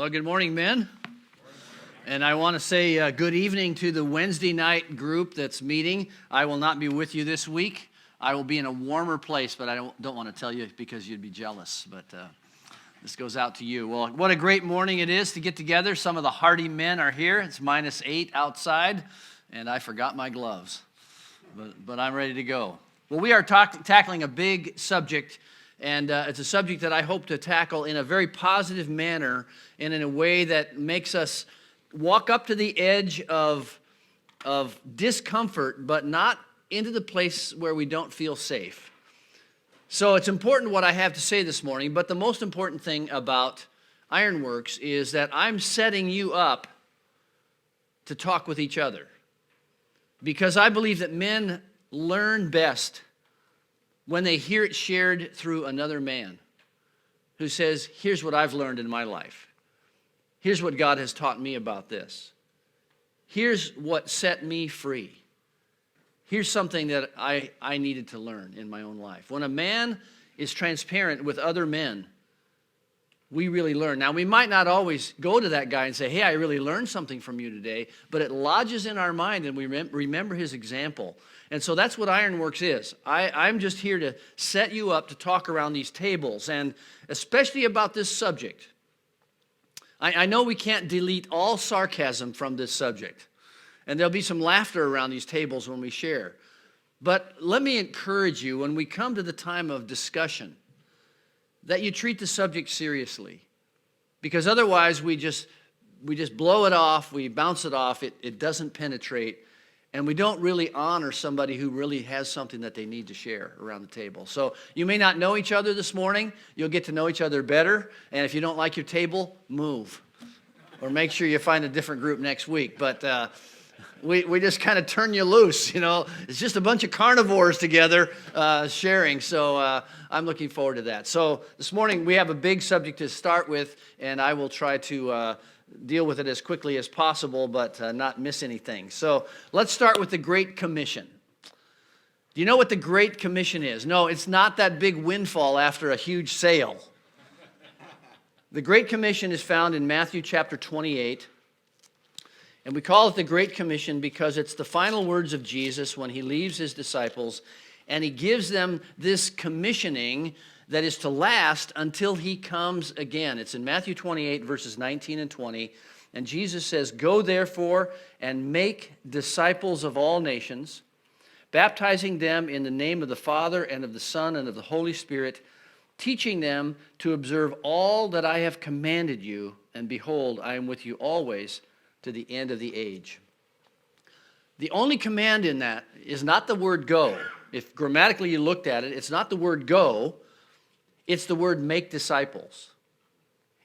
Well, good morning, men. And I want to say good evening to the Wednesday night group that's meeting. I will not be with you this week. I will be in a warmer place, but I don't want to tell you because you'd be jealous. But this goes out to you. Well, what a great morning it is to get together. Some of the hardy men are here. It's -8 outside, and I forgot my gloves. But I'm ready to go. Well, we are tackling a big subject, and it's a subject that I hope to tackle in a very positive manner and in a way that makes us walk up to the edge of discomfort, but not into the place where we don't feel safe. So it's important what I have to say this morning, but the most important thing about Ironworks is that I'm setting you up to talk with each other. Because I believe that men learn best when they hear it shared through another man who says, here's what I've learned in my life. Here's what God has taught me about this. Here's what set me free. Here's something that I needed to learn in my own life. When a man is transparent with other men, we really learn. Now, we might not always go to that guy and say, hey, I really learned something from you today, but it lodges in our mind and we remember his example. And so that's what Ironworks is. I'm just here to set you up to talk around these tables, and especially about this subject. I know we can't delete all sarcasm from this subject, and there'll be some laughter around these tables when we share. But let me encourage you, when we come to the time of discussion, that you treat the subject seriously. Because otherwise we just blow it off, we bounce it off, it doesn't penetrate, and we don't really honor somebody who really has something that they need to share around the table. So you may not know each other this morning. You'll get to know each other better. And if you don't like your table, move. Or make sure you find a different group next week. But we just kind of turn you loose, you know. It's just a bunch of carnivores together sharing. So I'm looking forward to that. So this morning we have a big subject to start with, and I will try to deal with it as quickly as possible, but not miss anything. So let's start with the Great Commission. Do you know what the Great Commission is? No, it's not that big windfall after a huge sale. The Great Commission is found in Matthew chapter 28. And we call it the Great Commission because it's the final words of Jesus when he leaves his disciples, and he gives them this commissioning that is to last until he comes again. It's in Matthew 28, verses 19 and 20. And Jesus says, go therefore and make disciples of all nations, baptizing them in the name of the Father and of the Son and of the Holy Spirit, teaching them to observe all that I have commanded you. And behold, I am with you always to the end of the age. The only command in that is not the word go. If grammatically you looked at it, it's not the word go. It's the word make disciples.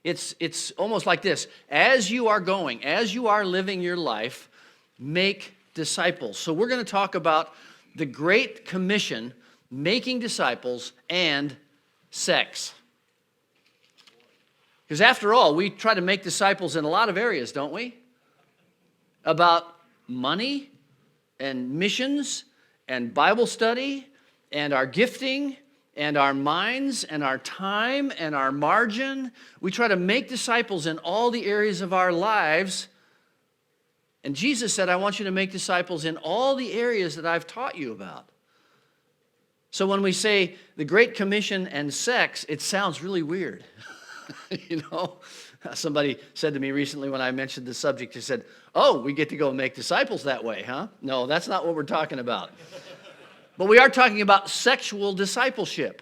It's almost like this. As you are going, as you are living your life, make disciples. So we're going to talk about the Great Commission, making disciples, and sex. Because after all, we try to make disciples in a lot of areas, don't we? About money and missions and Bible study and our gifting and our minds and our time and our margin. We try to make disciples in all the areas of our lives. And Jesus said, I want you to make disciples in all the areas that I've taught you about. So when we say the Great Commission and sex, it sounds really weird. You know, somebody said to me recently when I mentioned the subject, he said, oh, we get to go make disciples that way, huh? No, that's not what we're talking about. But we are talking about sexual discipleship.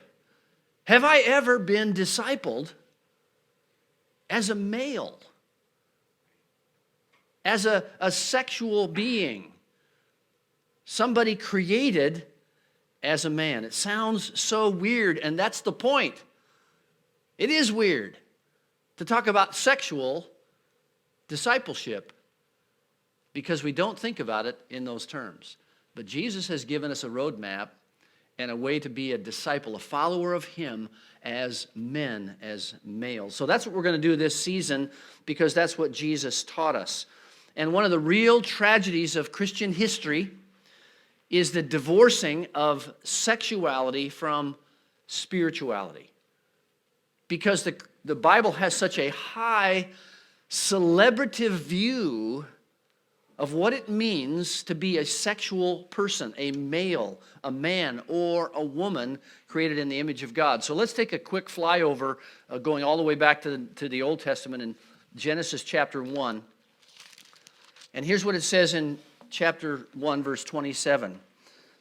Have I ever been discipled as a male? As a sexual being? Somebody created as a man. It sounds so weird, and that's the point. It is weird to talk about sexual discipleship because we don't think about it in those terms. But Jesus has given us a roadmap and a way to be a disciple, a follower of him as men, as males. So that's what we're going to do this season because that's what Jesus taught us. And one of the real tragedies of Christian history is the divorcing of sexuality from spirituality. Because the Bible has such a high celebrative view of what it means to be a sexual person, a male, a man, or a woman created in the image of God. So let's take a quick flyover going all the way back to the Old Testament in Genesis chapter 1. And here's what it says in chapter 1, verse 27.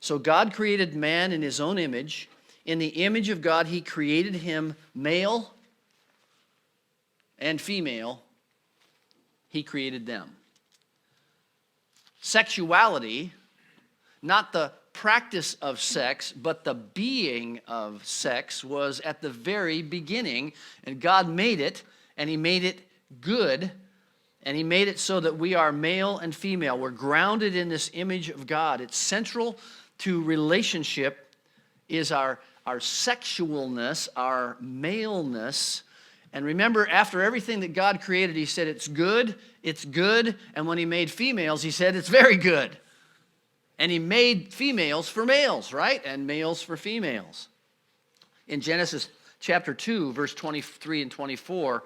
So God created man in his own image. In the image of God, he created him, male and female. He created them. Sexuality, not the practice of sex, but the being of sex, was at the very beginning. And God made it, and he made it good. And he made it so that we are male and female. We're grounded in this image of God. It's central to relationship is our sexualness, our maleness. And remember, after everything that God created, he said it's good. And when he made females, he said it's very good. And he made females for males, right? And males for females. In Genesis chapter 2, verse 23 and 24,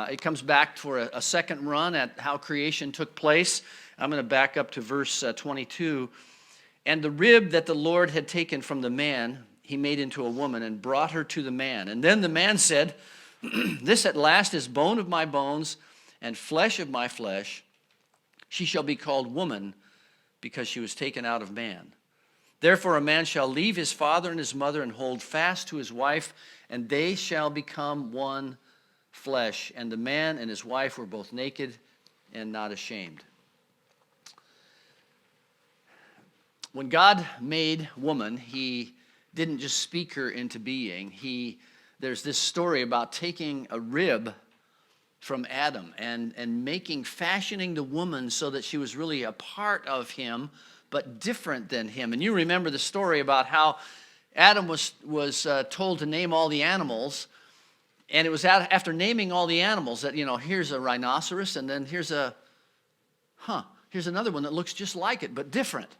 it comes back for a second run at how creation took place. I'm going to back up to verse 22. And the rib that the Lord had taken from the man, he made into a woman and brought her to the man. And then the man said, this at last is bone of my bones and flesh of my flesh. She shall be called woman because she was taken out of man. Therefore a man shall leave his father and his mother and hold fast to his wife, and they shall become one flesh. And the man and his wife were both naked and not ashamed. When God made woman, he didn't just speak her into being. There's this story about taking a rib from Adam and fashioning the woman so that she was really a part of him, but different than him. And you remember the story about how Adam was told to name all the animals, and it was after naming all the animals that, here's a rhinoceros, and then here's another one that looks just like it, but different.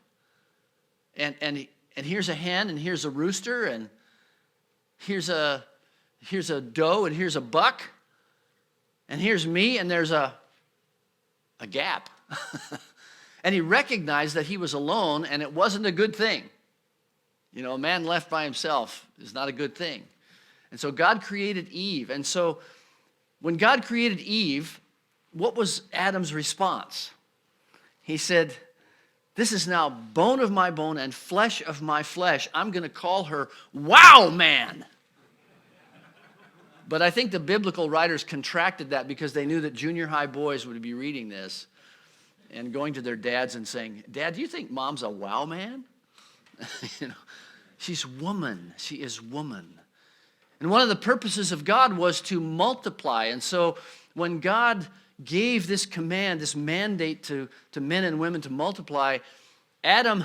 And here's a hen, and here's a rooster, and here's a doe, and here's a buck, and here's me, and there's a gap. And he recognized that he was alone, and it wasn't a good thing. A man left by himself is not a good thing. And so God created Eve. And so when God created Eve, what was Adam's response? He said, this is now bone of my bone and flesh of my flesh. I'm going to call her Wow Man. But I think the biblical writers contracted that because they knew that junior high boys would be reading this and going to their dads and saying, Dad, do you think Mom's a wow man? She's woman. She is woman. And one of the purposes of God was to multiply. And so when God gave this command, this mandate to men and women to multiply, Adam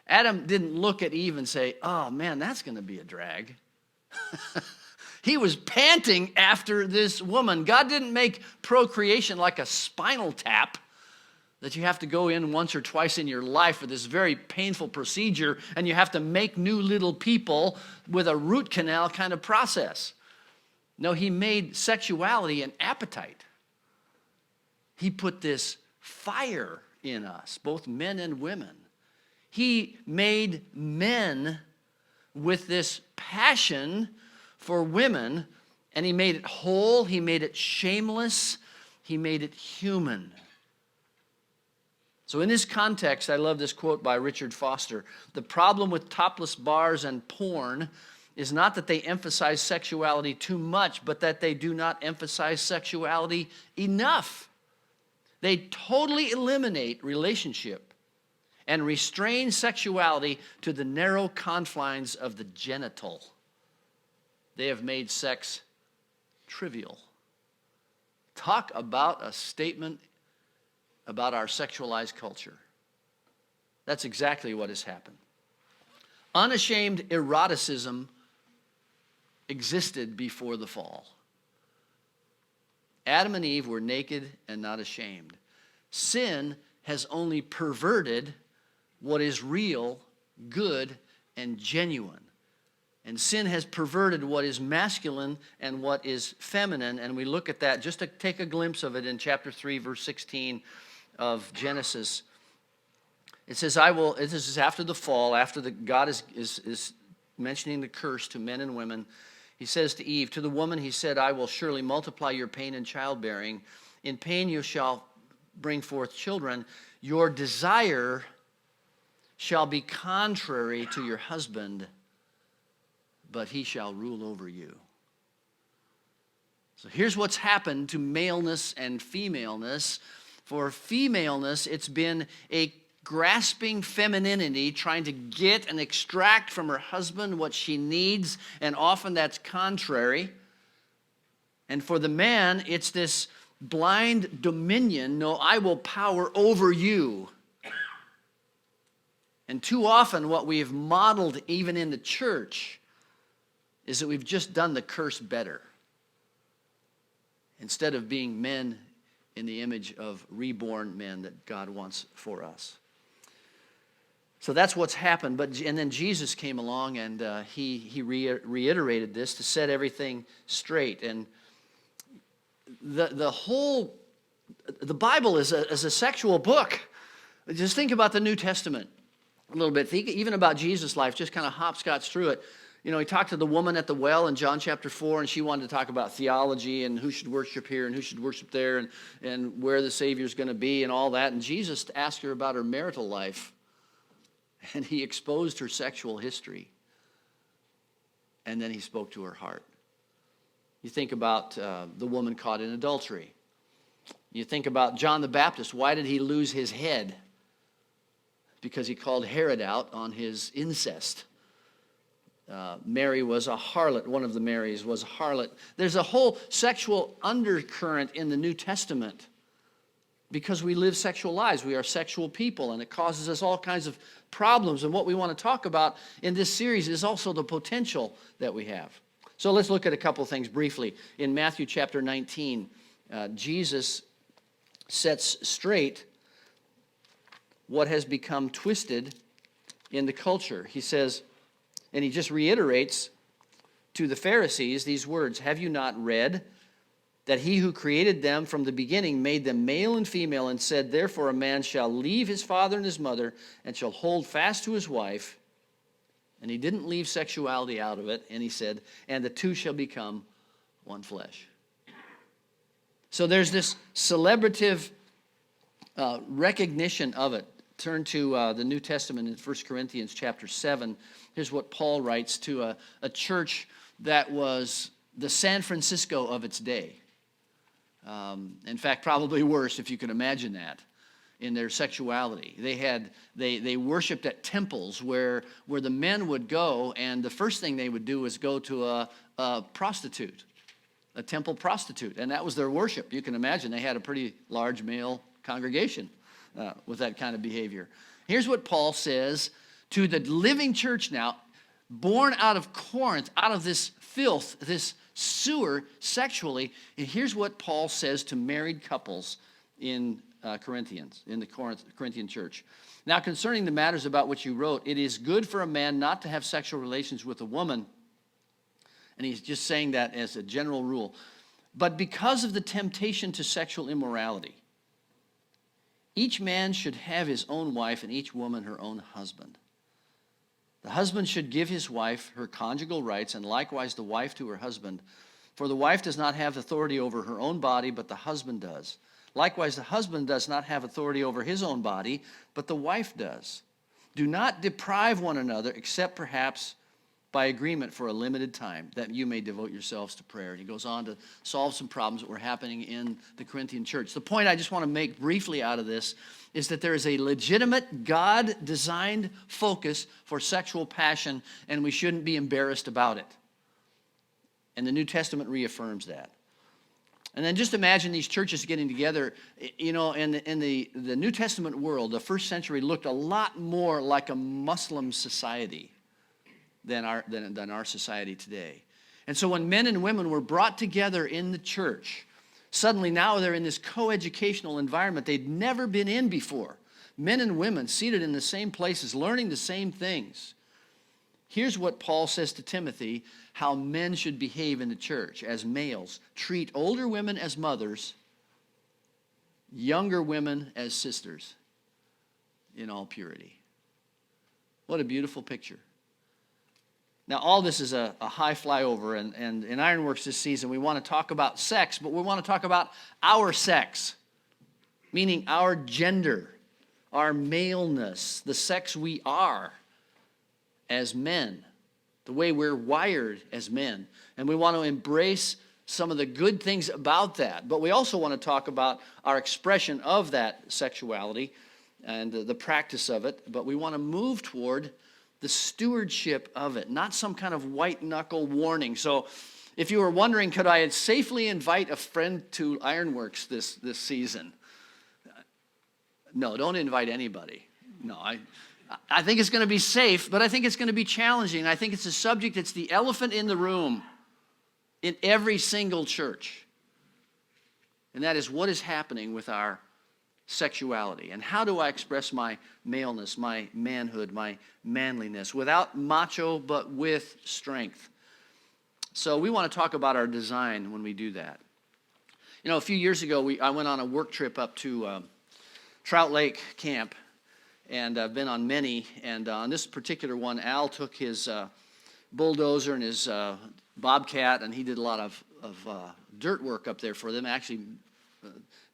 didn't look at Eve and say, oh man, that's going to be a drag. He was panting after this woman. God didn't make procreation like a spinal tap that you have to go in once or twice in your life for this very painful procedure, and you have to make new little people with a root canal kind of process. No, he made sexuality an appetite. He put this fire in us, both men and women. He made men with this passion for women, and he made it whole, he made it shameless, he made it human. So in this context, I love this quote by Richard Foster. The problem with topless bars and porn is not that they emphasize sexuality too much, but that they do not emphasize sexuality enough. They totally eliminate relationship and restrain sexuality to the narrow confines of the genital. They have made sex trivial. Talk about a statement about our sexualized culture. That's exactly what has happened. Unashamed eroticism existed before the fall. Adam and Eve were naked and not ashamed. Sin has only perverted what is real, good, and genuine. And sin has perverted what is masculine and what is feminine. And we look at that just to take a glimpse of it in chapter 3, verse 16 of Genesis. It says, this is after the fall, after God is mentioning the curse to men and women. He says to Eve, to the woman he said, I will surely multiply your pain in childbearing. In pain you shall bring forth children. Your desire shall be contrary to your husband, but he shall rule over you. So here's what's happened to maleness and femaleness. For femaleness, it's been a grasping femininity, trying to get and extract from her husband what she needs, and often that's contrary. And for the man, it's this blind dominion. No, I will power over you. And too often what we have modeled even in the church is that we've just done the curse better. Instead of being men in the image of reborn men that God wants for us. So that's what's happened. And then Jesus came along and he reiterated this to set everything straight. And the Bible is a sexual book. Just think about the New Testament a little bit. Think even about Jesus' life, just kind of hopscotch through it. You know, he talked to the woman at the well in John chapter 4, and she wanted to talk about theology and who should worship here and who should worship there and where the Savior's going to be and all that. And Jesus asked her about her marital life, and he exposed her sexual history. And then he spoke to her heart. You think about the woman caught in adultery. You think about John the Baptist. Why did he lose his head? Because he called Herod out on his incest. Mary was a harlot. One of the Marys was a harlot. There's a whole sexual undercurrent in the New Testament because we live sexual lives. We are sexual people, and it causes us all kinds of problems. And what we want to talk about in this series is also the potential that we have. So let's look at a couple things briefly. In Matthew chapter 19, Jesus sets straight what has become twisted in the culture. He says, and he just reiterates to the Pharisees these words, have you not read that he who created them from the beginning made them male and female, and said, therefore a man shall leave his father and his mother and shall hold fast to his wife. And he didn't leave sexuality out of it, and he said, and the two shall become one flesh. So there's this celebrative recognition of it. Turn to the New Testament in 1 Corinthians chapter 7. Here's what Paul writes to a church that was the San Francisco of its day. In fact, probably worse, if you can imagine that, in their sexuality. They worshipped at temples where the men would go, and the first thing they would do is go to a prostitute, a temple prostitute, and that was their worship. You can imagine they had a pretty large male congregation with that kind of behavior. Here's what Paul says to the living church now, born out of Corinth, out of this filth, this sewer sexually. And here's what Paul says to married couples in Corinthians, in the Corinthian church. Now, concerning the matters about which you wrote, it is good for a man not to have sexual relations with a woman. And he's just saying that as a general rule. But because of the temptation to sexual immorality, each man should have his own wife and each woman her own husband. The husband should give his wife her conjugal rights, and likewise the wife to her husband. For the wife does not have authority over her own body, but the husband does. Likewise, the husband does not have authority over his own body, but the wife does. Do not deprive one another, except perhaps by agreement for a limited time, that you may devote yourselves to prayer. And he goes on to solve some problems that were happening in the Corinthian church. The point I just want to make briefly out of this is that there is a legitimate God-designed focus for sexual passion, and we shouldn't be embarrassed about it. And the New Testament reaffirms that. And then just imagine these churches getting together. You know, in the New Testament world, the first century looked a lot more like a Muslim society than our society today. And so when men and women were brought together in the church, suddenly now they're in this coeducational environment they'd never been in before. Men and women seated in the same places, learning the same things. Here's what Paul says to Timothy, how men should behave in the church as males. Treat older women as mothers, younger women as sisters in all purity. What a beautiful picture. Now, all this is a high flyover, and in Ironworks this season, we want to talk about sex, but we want to talk about our sex, meaning our gender, our maleness, the sex we are as men, the way we're wired as men. And we want to embrace some of the good things about that, but we also want to talk about our expression of that sexuality and the practice of it, but we want to move toward the stewardship of it, not some kind of white-knuckle warning. So if you were wondering, could I safely invite a friend to Ironworks this season? No, don't invite anybody. No, I think it's going to be safe, but I think it's going to be challenging. I think it's a subject, it's the elephant in the room in every single church. And that is, what is happening with our sexuality? And how do I express my maleness, my manhood, my manliness, without macho, but with strength? So we want to talk about our design when we do that. You know, a few years ago, I went on a work trip up to Trout Lake Camp, and I've been on many, and on this particular one, Al took his bulldozer and his bobcat, and he did a lot of dirt work up there for them. Actually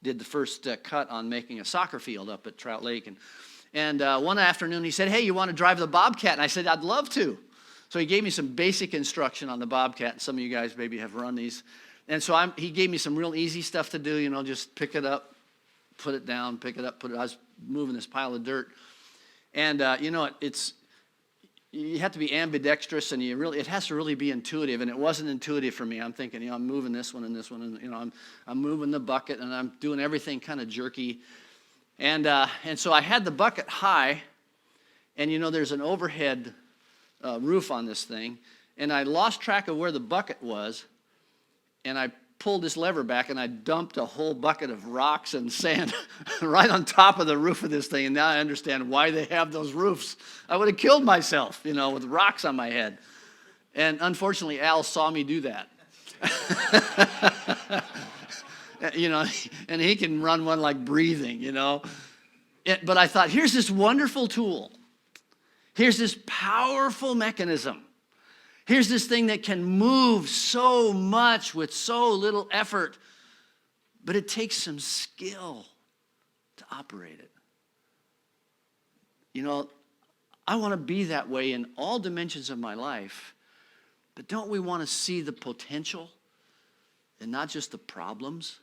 did the first cut on making a soccer field up at Trout Lake. And one afternoon he said, hey, you want to drive the bobcat? And I said, I'd love to. So he gave me some basic instruction on the bobcat. Some of you guys maybe have run these. And so he gave me some real easy stuff to do, you know, just pick it up, put it down, pick it up, put it. I was moving this pile of dirt. And, you know, you have to be ambidextrous, and it has to really be intuitive, and it wasn't intuitive for me. I'm thinking, you know, I'm moving this one, and you know, I'm moving the bucket, and I'm doing everything kind of jerky, and so I had the bucket high, and you know, there's an overhead roof on this thing, and I lost track of where the bucket was, and I pulled this lever back, and I dumped a whole bucket of rocks and sand right on top of the roof of this thing. And now I understand why they have those roofs. I would have killed myself, you know, with rocks on my head. And unfortunately, Al saw me do that. You know, and he can run one like breathing, you know. But I thought, here's this wonderful tool. Here's this powerful mechanism. Here's this thing that can move so much with so little effort, but it takes some skill to operate it. You know, I want to be that way in all dimensions of my life, but don't we want to see the potential and not just the problems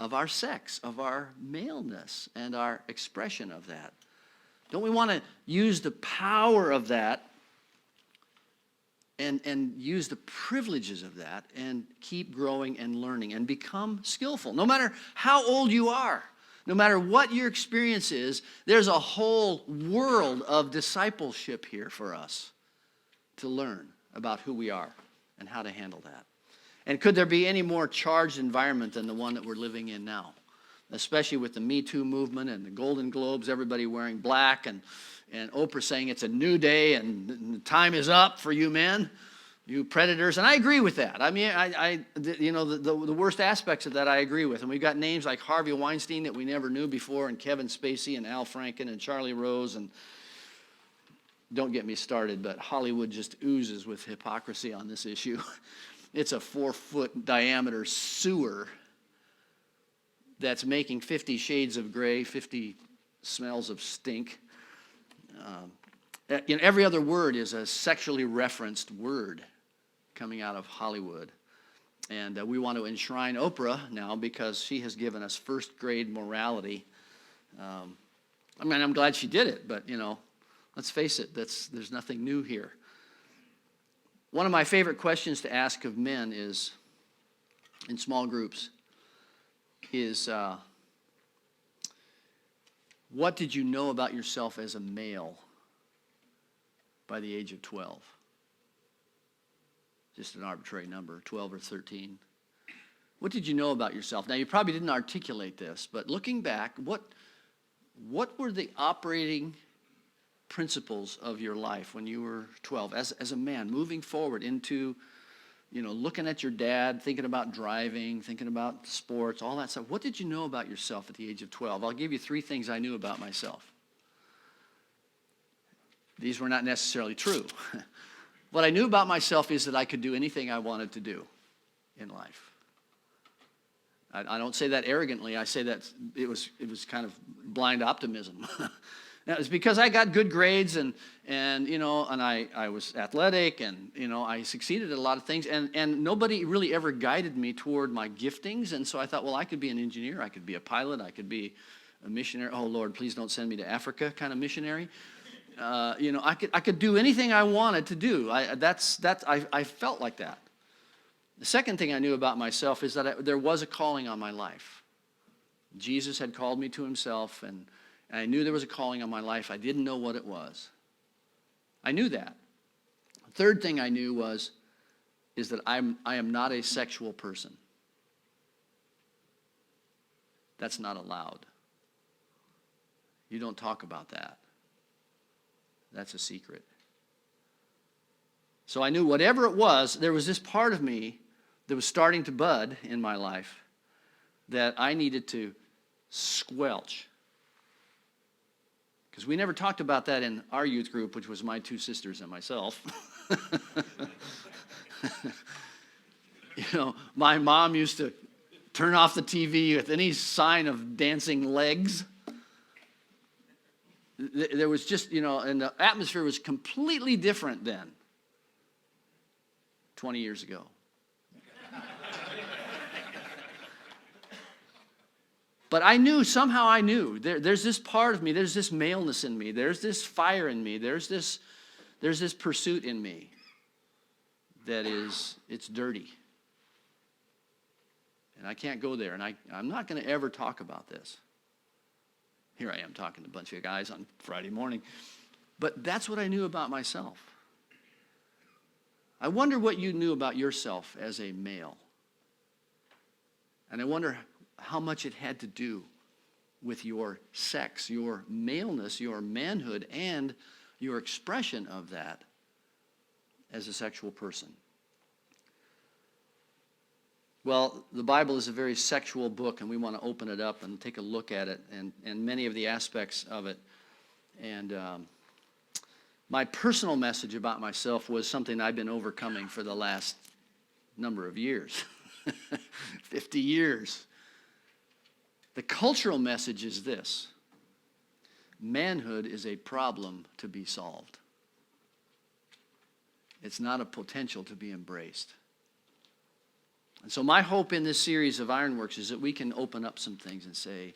of our sex, of our maleness, and our expression of that? Don't we want to use the power of that and use the privileges of that and keep growing and learning and become skillful? No matter how old you are, no matter what your experience is, there's a whole world of discipleship here for us to learn about who we are and how to handle that. And could there be any more charged environment than the one that we're living in now? Especially with the Me Too movement and the Golden Globes, everybody wearing black, and Oprah saying it's a new day and the time is up for you men, you predators. And I agree with that. I mean, you know, the worst aspects of that I agree with. And we've got names like Harvey Weinstein that we never knew before, and Kevin Spacey and Al Franken and Charlie Rose, and don't get me started, but Hollywood just oozes with hypocrisy on this issue. It's a 4-foot diameter sewer that's making 50 shades of gray, 50 smells of stink. You know, every other word is a sexually referenced word coming out of Hollywood. And we want to enshrine Oprah now because she has given us first-grade morality. I mean, I'm glad she did it, but, you know, let's face it, there's nothing new here. One of my favorite questions to ask of men is, in small groups, is what did you know about yourself as a male by the age of 12? Just an arbitrary number, 12 or 13. What did you know about yourself? Now, you probably didn't articulate this, but looking back, what were the operating principles of your life when you were 12, as a man, moving forward into, looking at your dad, thinking about driving, thinking about sports, all that stuff. What did you know about yourself at the age of 12? I'll give you 3 things I knew about myself. These were not necessarily true. What I knew about myself is that I could do anything I wanted to do in life. I don't say that arrogantly. I say that it was kind of blind optimism. Now, it's because I got good grades and I was athletic and, I succeeded at a lot of things and nobody really ever guided me toward my giftings. And so I thought, well, I could be an engineer. I could be a pilot. I could be a missionary. Oh, Lord, please don't send me to Africa kind of missionary. I could do anything I wanted to do. I felt like that. The second thing I knew about myself is that there was a calling on my life. Jesus had called me to himself, and I knew there was a calling on my life. I didn't know what it was. I knew that. The third thing I knew is that I am not a sexual person. That's not allowed. You don't talk about that. That's a secret. So I knew whatever it was, there was this part of me that was starting to bud in my life that I needed to squelch. Because we never talked about that in our youth group, which was my 2 sisters and myself. My mom used to turn off the TV with any sign of dancing legs. There was just, and the atmosphere was completely different then, 20 years ago. But somehow I knew, there's this part of me, there's this maleness in me, there's this fire in me, there's this pursuit in me it's dirty. And I can't go there, and I'm not going to ever talk about this. Here I am talking to a bunch of guys on Friday morning. But that's what I knew about myself. I wonder what you knew about yourself as a male. And I wonder how much it had to do with your sex, your maleness, your manhood, and your expression of that as a sexual person. Well, the Bible is a very sexual book, and we want to open it up and take a look at it and many of the aspects of it. And my personal message about myself was something I've been overcoming for the last number of years, 50 years. The cultural message is this: manhood is a problem to be solved. It's not a potential to be embraced. And so my hope in this series of Ironworks is that we can open up some things and say,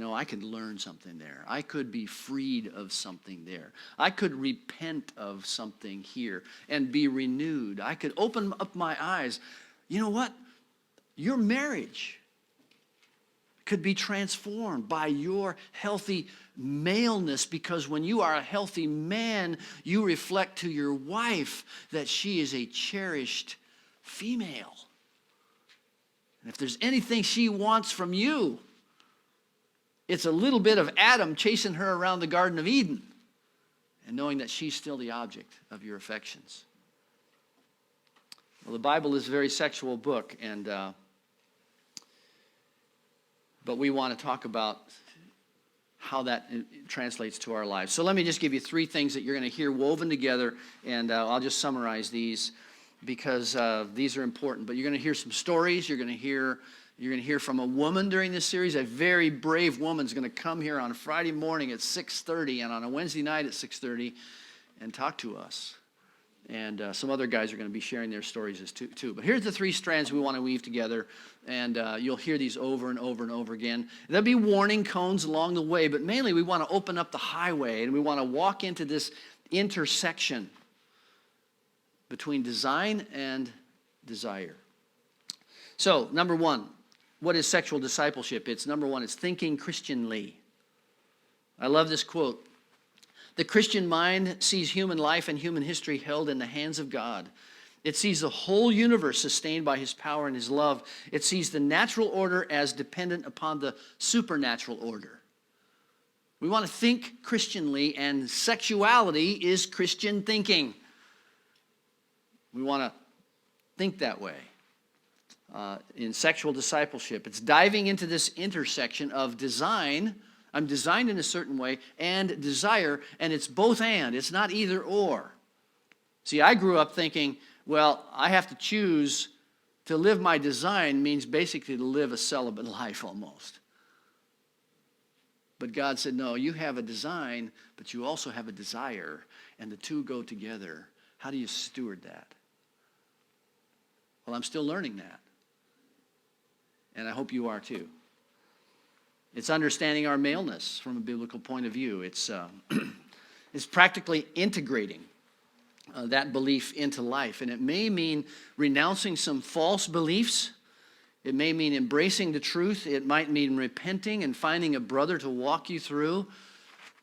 I could learn something there. I could be freed of something there. I could repent of something here and be renewed. I could open up my eyes. You know what? Your marriage could be transformed by your healthy maleness, because when you are a healthy man, you reflect to your wife that she is a cherished female. And if there's anything she wants from you, it's a little bit of Adam chasing her around the Garden of Eden and knowing that she's still the object of your affections. Well, the Bible is a very sexual book, but we want to talk about how that translates to our lives. So let me just give you 3 things that you're going to hear woven together, and I'll just summarize these because these are important. But you're going to hear some stories. You're going to hear from a woman during this series. A very brave woman is going to come here on a Friday morning at 6:30 and on a Wednesday night at 6:30 and talk to us. And some other guys are going to be sharing their stories too. But here's the 3 strands we want to weave together, and you'll hear these over and over and over again. There'll be warning cones along the way, but mainly we want to open up the highway, and we want to walk into this intersection between design and desire. So, number 1, what is sexual discipleship? Number 1, it's thinking Christianly. I love this quote. The Christian mind sees human life and human history held in the hands of God. It sees the whole universe sustained by his power and his love. It sees the natural order as dependent upon the supernatural order. We want to think Christianly, and sexuality is Christian thinking. We want to think that way. In sexual discipleship, it's diving into this intersection of design. I'm designed in a certain way, and desire, and it's both and. It's not either or. See, I grew up thinking, well, I have to choose to live my design means basically to live a celibate life almost. But God said, no, you have a design, but you also have a desire, and the two go together. How do you steward that? Well, I'm still learning that. And I hope you are too. It's understanding our maleness from a biblical point of view. It's practically integrating that belief into life. And it may mean renouncing some false beliefs. It may mean embracing the truth. It might mean repenting and finding a brother to walk you through,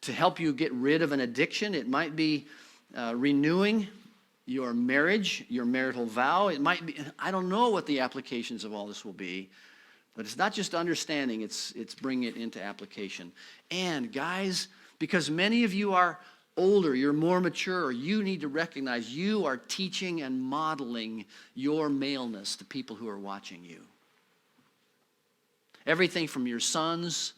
to help you get rid of an addiction. It might be renewing your marriage, your marital vow. It might be, I don't know what the applications of all this will be, but it's not just understanding, it's bringing it into application. And guys, because many of you are older, you're more mature, you need to recognize you are teaching and modeling your maleness to people who are watching you. Everything from your sons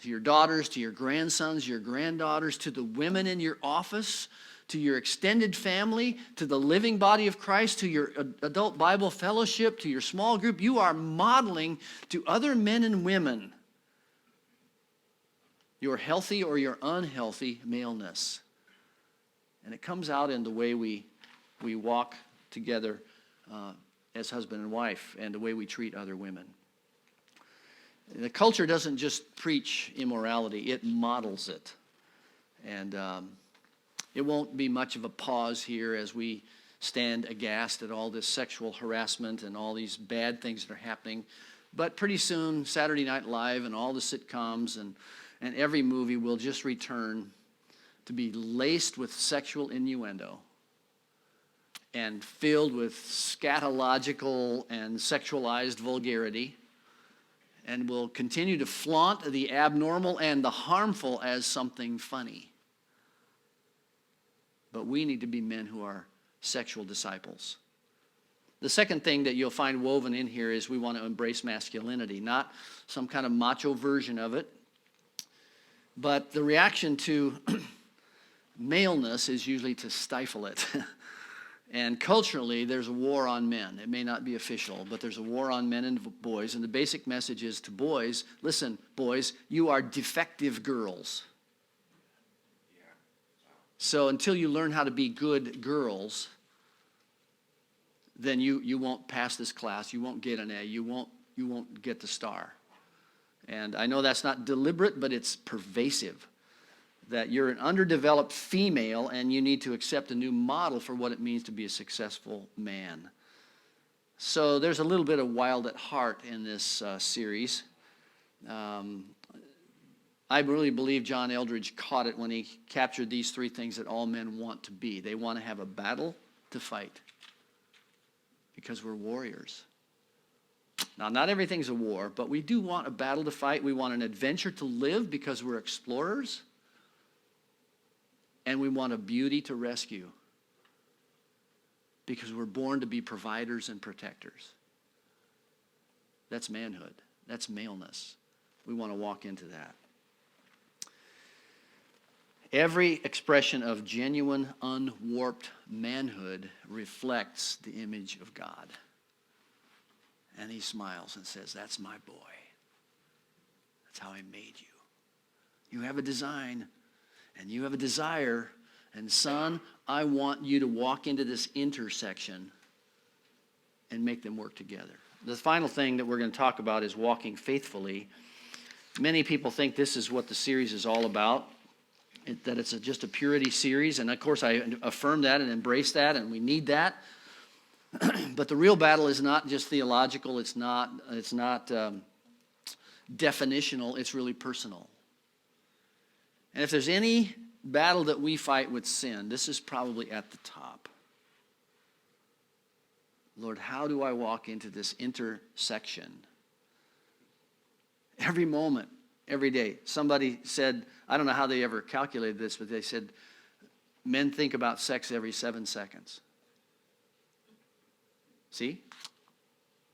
to your daughters, to your grandsons, your granddaughters, to the women in your office, to your extended family, to the living body of Christ, to your adult Bible fellowship, to your small group. You are modeling to other men and women your healthy or your unhealthy maleness. And it comes out in the way we walk together as husband and wife, and the way we treat other women. The culture doesn't just preach immorality, it models it. And it won't be much of a pause here as we stand aghast at all this sexual harassment and all these bad things that are happening. But pretty soon, Saturday Night Live and all the sitcoms and every movie will just return to be laced with sexual innuendo and filled with scatological and sexualized vulgarity, and will continue to flaunt the abnormal and the harmful as something funny. But we need to be men who are sexual disciples. The second thing that you'll find woven in here is we want to embrace masculinity, not some kind of macho version of it, but the reaction to maleness is usually to stifle it. And culturally, there's a war on men. It may not be official, but there's a war on men and boys. And the basic message is to boys, listen, boys, you are defective girls. So until you learn how to be good girls, then you won't pass this class. You won't get an A. You won't get the star. And I know that's not deliberate, but it's pervasive. That you're an underdeveloped female and you need to accept a new model for what it means to be a successful man. So there's a little bit of wild at heart in this series. I really believe John Eldredge caught it when he captured these three things that all men want to be. They want to have a battle to fight because we're warriors. Now, not everything's a war, but we do want a battle to fight. We want an adventure to live because we're explorers. And we want a beauty to rescue because we're born to be providers and protectors. That's manhood. That's maleness. We want to walk into that. Every expression of genuine, unwarped manhood reflects the image of God. And he smiles and says, that's my boy. That's how I made you. You have a design and you have a desire. And son, I want you to walk into this intersection and make them work together. The final thing that we're going to talk about is walking faithfully. Many people think this is what the series is all about. That it's just a purity series, and of course I affirm that and embrace that, and we need that. But the real battle is not just theological, it's not definitional, it's really personal. And if there's any battle that we fight with sin, this is probably at the top. Lord, how do I walk into this intersection? Every moment, every day. Somebody said I don't know how they ever calculated this, but they said men think about sex every 7 seconds. See?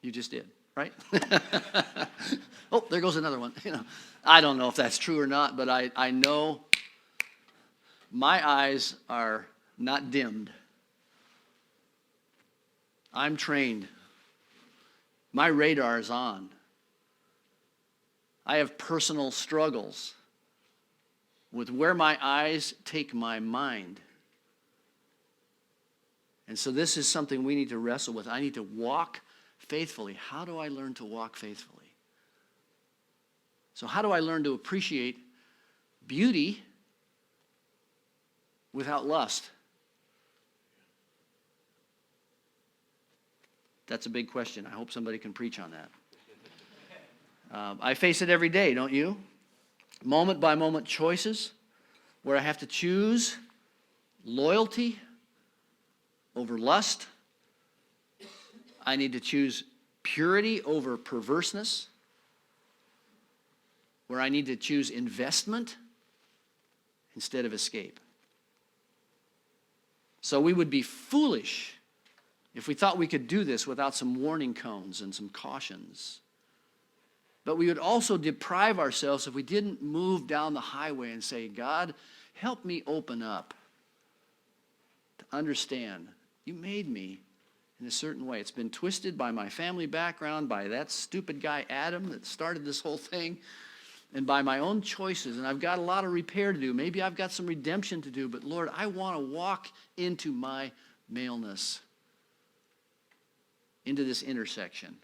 You just did, right? Oh, there goes another one. I don't know if that's true or not, but I know my eyes are not dimmed. I'm trained. My radar is on. I have personal struggles with where my eyes take my mind. And so this is something we need to wrestle with. I need to walk faithfully. How do I learn to walk faithfully? So how do I learn to appreciate beauty without lust? That's a big question. I hope somebody can preach on that. I face it every day, don't you? Moment by moment choices where I have to choose loyalty over lust. I need to choose purity over perverseness, where I need to choose investment instead of escape. So we would be foolish if we thought we could do this without some warning cones and some cautions. But we would also deprive ourselves if we didn't move down the highway and say, God, help me open up to understand you made me in a certain way. It's been twisted by my family background, by that stupid guy Adam that started this whole thing, and by my own choices. And I've got a lot of repair to do. Maybe I've got some redemption to do. But Lord, I want to walk into my maleness, into this intersection,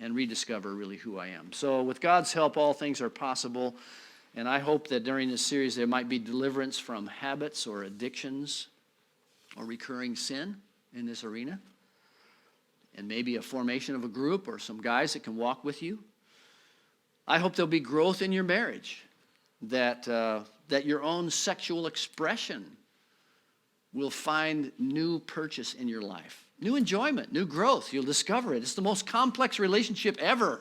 and rediscover really who I am. So with God's help, all things are possible. And I hope that during this series there might be deliverance from habits or addictions or recurring sin in this arena. And maybe a formation of a group or some guys that can walk with you. I hope there'll be growth in your marriage, that your own sexual expression will find new purchase in your life, new enjoyment, new growth. You'll discover it. It's the most complex relationship ever.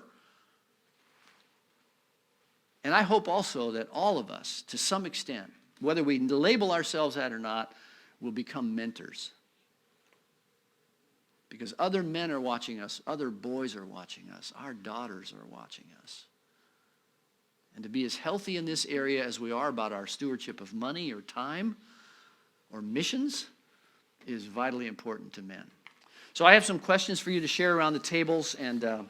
And I hope also that all of us, to some extent, whether we label ourselves that or not, will become mentors. Because other men are watching us, other boys are watching us, our daughters are watching us. And to be as healthy in this area as we are about our stewardship of money or time or missions is vitally important to men. So I have some questions for you to share around the tables, and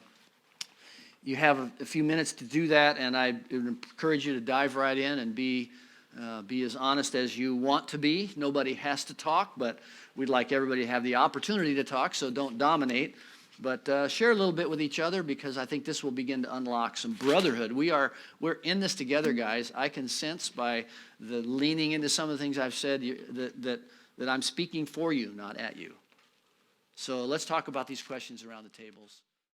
you have a few minutes to do that, and I would encourage you to dive right in and be as honest as you want to be. Nobody has to talk, but we'd like everybody to have the opportunity to talk, so don't dominate. But share a little bit with each other, because I think this will begin to unlock some brotherhood. We're in this together, guys. I can sense by the leaning into some of the things I've said that I'm speaking for you, not at you. So let's talk about these questions around the tables.